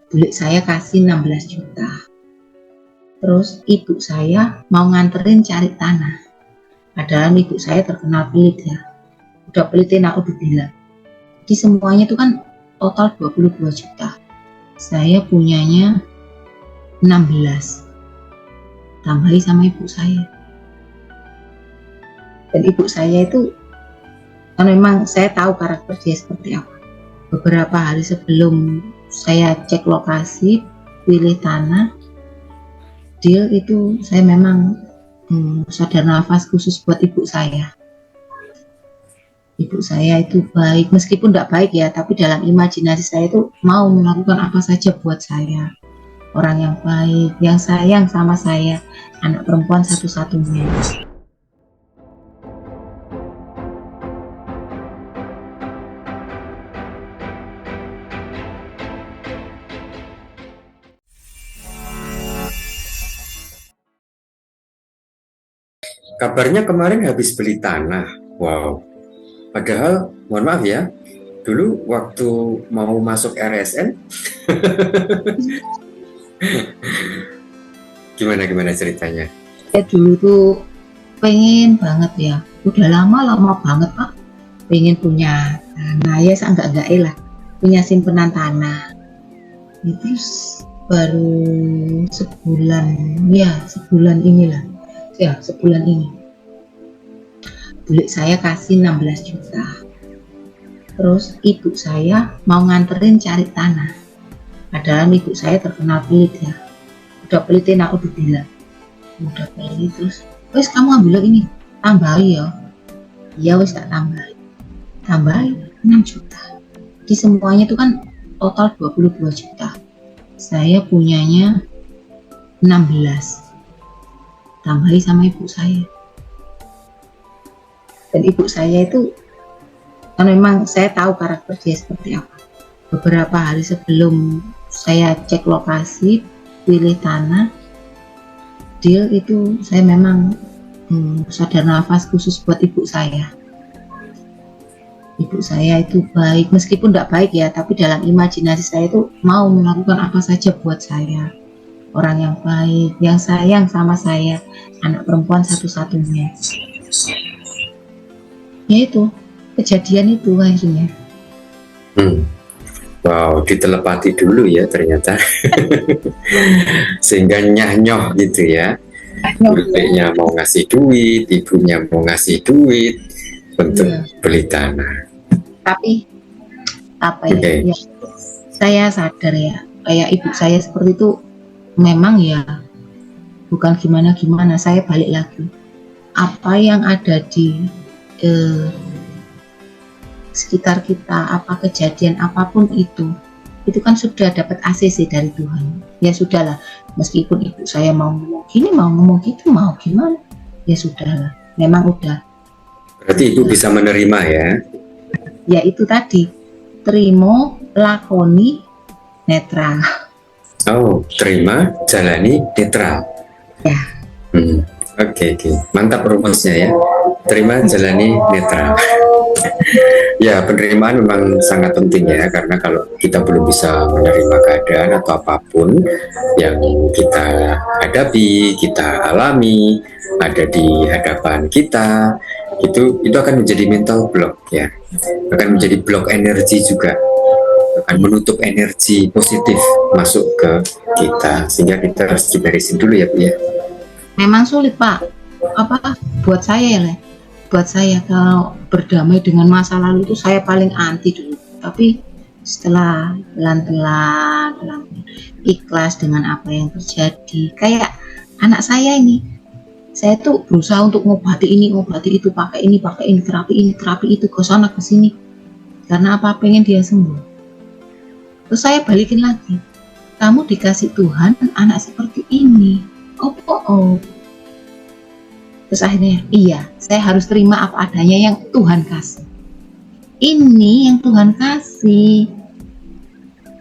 Bulik saya kasih 16 juta. Terus ibu saya mau nganterin cari tanah. Padahal ibu saya terkenal pelit ya. Udah pelitin aku dibilang. Jadi semuanya itu kan total 22 juta. Saya punyanya 16. Tambahi sama ibu saya. Dan ibu saya itu kan memang saya tahu karakter dia seperti apa. Beberapa hari sebelum saya cek lokasi, pilih tanah, deal itu saya memang sadar nafas khusus buat ibu saya. Ibu saya itu baik, meskipun tidak baik ya, tapi dalam imajinasi saya itu mau melakukan apa saja buat saya. Orang yang baik, yang sayang sama saya, anak perempuan satu-satunya. Kabarnya kemarin habis beli tanah. Wow. Padahal, mohon maaf ya, dulu waktu mau masuk RSN, gimana ceritanya? Saya dulu tuh pengen banget ya, udah lama banget Pak, pengen punya tanah ya, enggak lah, punya simpenan tanah. Ya, terus baru sebulan ini bulik saya kasih 16 juta. Terus ibu saya mau nganterin cari tanah. Padahal ibu saya terkenal pelit ya. Udah pelitin aku dibilang. Udah pelit terus. Wes kamu ambil ini, tambahi ya. Iya wes tak tambahi 6 juta. Di semuanya itu kan total 22 juta. Saya punyanya 16. Tambahi sama ibu saya. Dan ibu saya itu kan memang saya tahu karakter dia seperti apa. Beberapa hari sebelum saya cek lokasi, pilih tanah, deal itu saya memang sadar nafas khusus buat ibu saya. Ibu saya itu baik, meskipun tidak baik ya, tapi dalam imajinasi saya itu mau melakukan apa saja buat saya. Orang yang baik, yang sayang sama saya, anak perempuan satu-satunya. Ya itu, kejadian itu akhirnya. Wow, ditelepati dulu ya ternyata. Sehingga nyah-nyoh gitu ya. Buliknya mau ngasih duit, ibunya mau ngasih duit untuk beli tanah. Tapi ya, saya sadar ya, kayak ibu saya seperti itu memang ya bukan gimana-gimana. Saya balik lagi, apa yang ada di sekitar kita, apa kejadian apapun itu kan sudah dapat ACC dari Tuhan. Ya sudahlah, meskipun ibu saya mau ngomong gini, mau ngomong gitu, mau gimana, ya sudahlah, memang udah. Berarti ibu bisa menerima ya? Ya itu tadi, terima, lakoni, netral. Oh, terima, jalani, netral. Ya. Oke. Mantap rumusnya ya. Terima, jalani, netral. Ya, penerimaan memang sangat penting ya, karena kalau kita belum bisa menerima keadaan atau apapun yang kita hadapi, kita alami, ada di hadapan kita, itu akan menjadi mental block ya, akan menjadi blok energi juga, akan menutup energi positif masuk ke kita, sehingga kita harus dibarisin dulu ya Bu ya. Memang sulit Pak, buat saya ya, buat saya kalau berdamai dengan masa lalu itu saya paling anti dulu, tapi setelah pelan-pelan ikhlas dengan apa yang terjadi, kayak anak saya ini, saya tuh berusaha untuk ngobati ini, ngobati itu, pakai ini, terapi itu, ke sana ke sini, karena apa, pengen dia sembuh. Terus saya balikin lagi, kamu dikasih Tuhan anak seperti ini. Terus akhirnya, iya, saya harus terima apa adanya yang Tuhan kasih. Ini yang Tuhan kasih,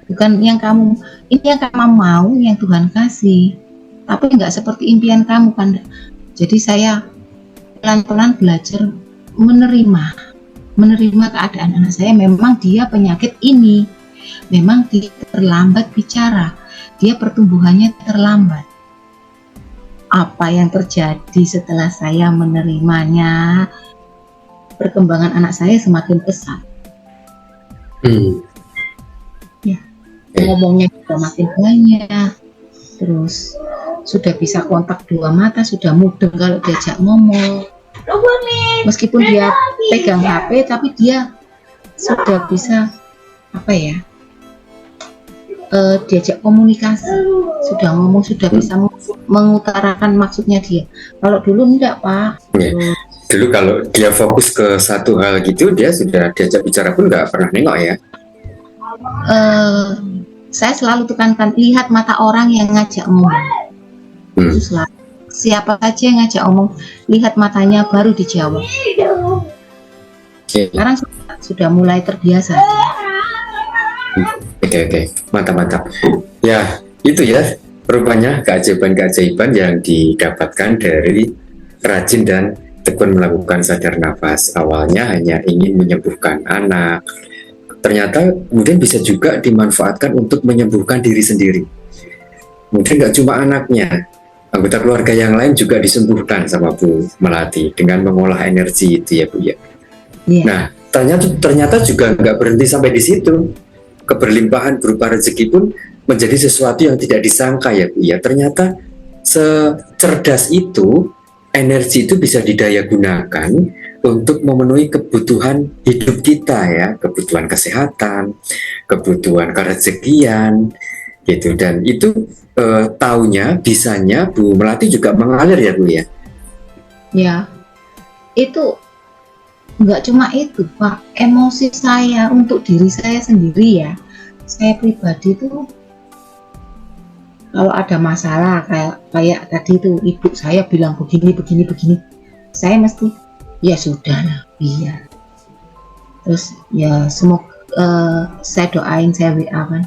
bukan yang kamu, ini yang kamu mau, yang Tuhan kasih, tapi nggak seperti impian kamu kan. Jadi saya pelan-pelan belajar menerima keadaan anak saya. Memang dia penyakit ini, memang dia terlambat bicara, dia pertumbuhannya terlambat. Apa yang terjadi setelah saya menerimanya, perkembangan anak saya semakin pesat. Ya, ngomongnya juga makin banyak, terus sudah bisa kontak dua mata, sudah mudeng kalau diajak ngomong. Meskipun dia pegang HP, tapi dia sudah bisa diajak komunikasi, sudah ngomong, sudah bisa mengutarakan maksudnya dia. Kalau dulu enggak, Pak. Dulu kalau dia fokus ke satu hal gitu, dia sudah diajak bicara pun nggak pernah nengok ya. Saya selalu tekankan, lihat mata orang yang ngajak ngomong. Itu selalu. Siapa saja yang ngajak ngomong, lihat matanya baru dijawab. Sekarang sudah mulai terbiasa. Oke, mantap. Ya, itu ya rupanya keajaiban-keajaiban yang didapatkan dari rajin dan tekun melakukan sadar nafas. Awalnya hanya ingin menyembuhkan anak, ternyata kemudian bisa juga dimanfaatkan untuk menyembuhkan diri sendiri. Mungkin nggak cuma anaknya, anggota keluarga yang lain juga disembuhkan sama Bu Melati dengan mengolah energi itu ya Bu ya. Nah, ternyata juga nggak berhenti sampai di situ. Keberlimpahan berupa rezeki pun menjadi sesuatu yang tidak disangka ya Bu ya. Ternyata secerdas itu, energi itu bisa didaya gunakan untuk memenuhi kebutuhan hidup kita ya, kebutuhan kesehatan, kebutuhan kerezekian gitu. Dan itu taunya, bisanya Bu Melati juga mengalir ya Bu ya. Ya, itu nggak cuma itu Pak, emosi saya untuk diri saya sendiri ya, saya pribadi tuh kalau ada masalah kayak tadi tuh ibu saya bilang begini, saya mesti ya sudah lah biar. Terus ya semoga saya doain, saya WA kan,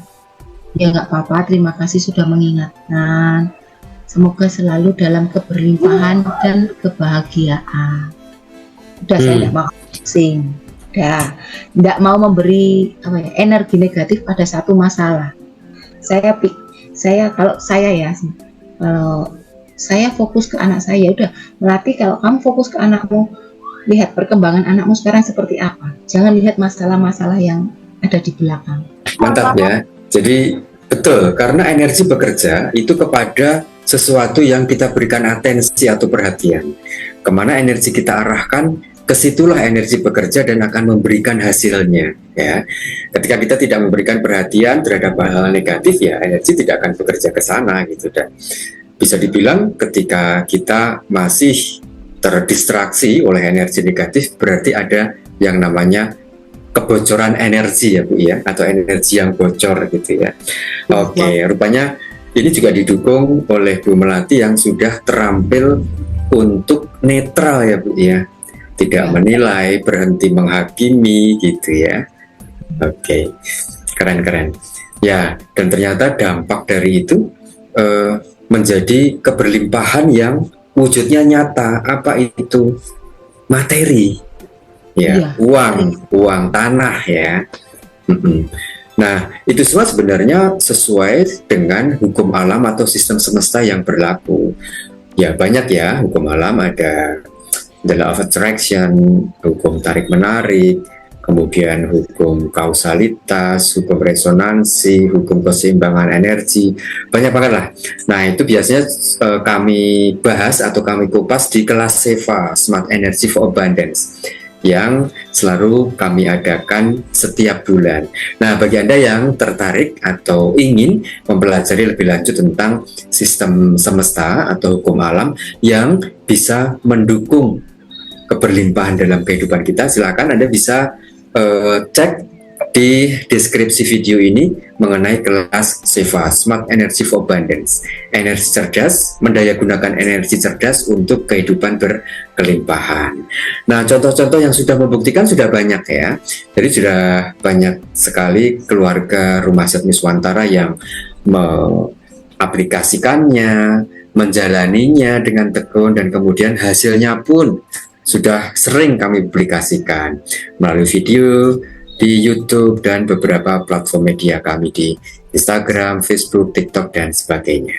ya nggak apa-apa, terima kasih sudah mengingatkan, semoga selalu dalam keberlimpahan dan kebahagiaan. Udah saya nggak mau pusing, nggak mau memberi energi negatif pada satu masalah. Kalau saya fokus ke anak saya, udah Melati, kalau kamu fokus ke anakmu, lihat perkembangan anakmu sekarang seperti apa, jangan lihat masalah-masalah yang ada di belakang. Mantap ya, jadi betul, karena energi bekerja itu kepada sesuatu yang kita berikan atensi atau perhatian. Kemana energi kita arahkan, kesitulah energi bekerja dan akan memberikan hasilnya ya. Ketika kita tidak memberikan perhatian terhadap hal-hal negatif, ya energi tidak akan bekerja ke sana gitu. Dan bisa dibilang ketika kita masih terdistraksi oleh energi negatif, berarti ada yang namanya kebocoran energi ya Bu ya, atau energi yang bocor gitu ya. Oke, rupanya ini juga didukung oleh Bu Melati yang sudah terampil untuk netral ya Bu ya, tidak menilai, berhenti menghakimi gitu ya. Oke, keren ya. Dan ternyata dampak dari itu menjadi keberlimpahan yang wujudnya nyata. Apa itu? Materi ya, uang tanah ya. Nah, itu semua sebenarnya sesuai dengan hukum alam atau sistem semesta yang berlaku. Ya banyak ya hukum alam, ada the law of attraction, hukum tarik-menarik, kemudian hukum kausalitas, hukum resonansi, hukum keseimbangan energi, banyak banget lah. Nah itu biasanya kami bahas atau kami kupas di kelas SEVA, Smart Energy for Abundance, yang selalu kami adakan setiap bulan. Nah bagi Anda yang tertarik atau ingin mempelajari lebih lanjut tentang sistem semesta atau hukum alam yang bisa mendukung keberlimpahan dalam kehidupan kita, silakan Anda bisa cek di deskripsi video ini mengenai kelas SEVA, Smart Energy for Abundance, energi cerdas, mendaya gunakan energi cerdas untuk kehidupan berkelimpahan. Nah contoh-contoh yang sudah membuktikan sudah banyak ya, jadi sudah banyak sekali keluarga Rumah Set Nuswantara yang mengaplikasikannya, menjalaninya dengan tekun, dan kemudian hasilnya pun sudah sering kami publikasikan melalui video di YouTube dan beberapa platform media kami di Instagram, Facebook, TikTok, dan sebagainya.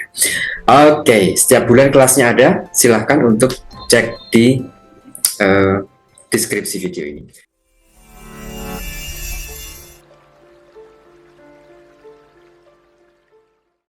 Oke, setiap bulan kelasnya ada, silahkan untuk cek di deskripsi video ini.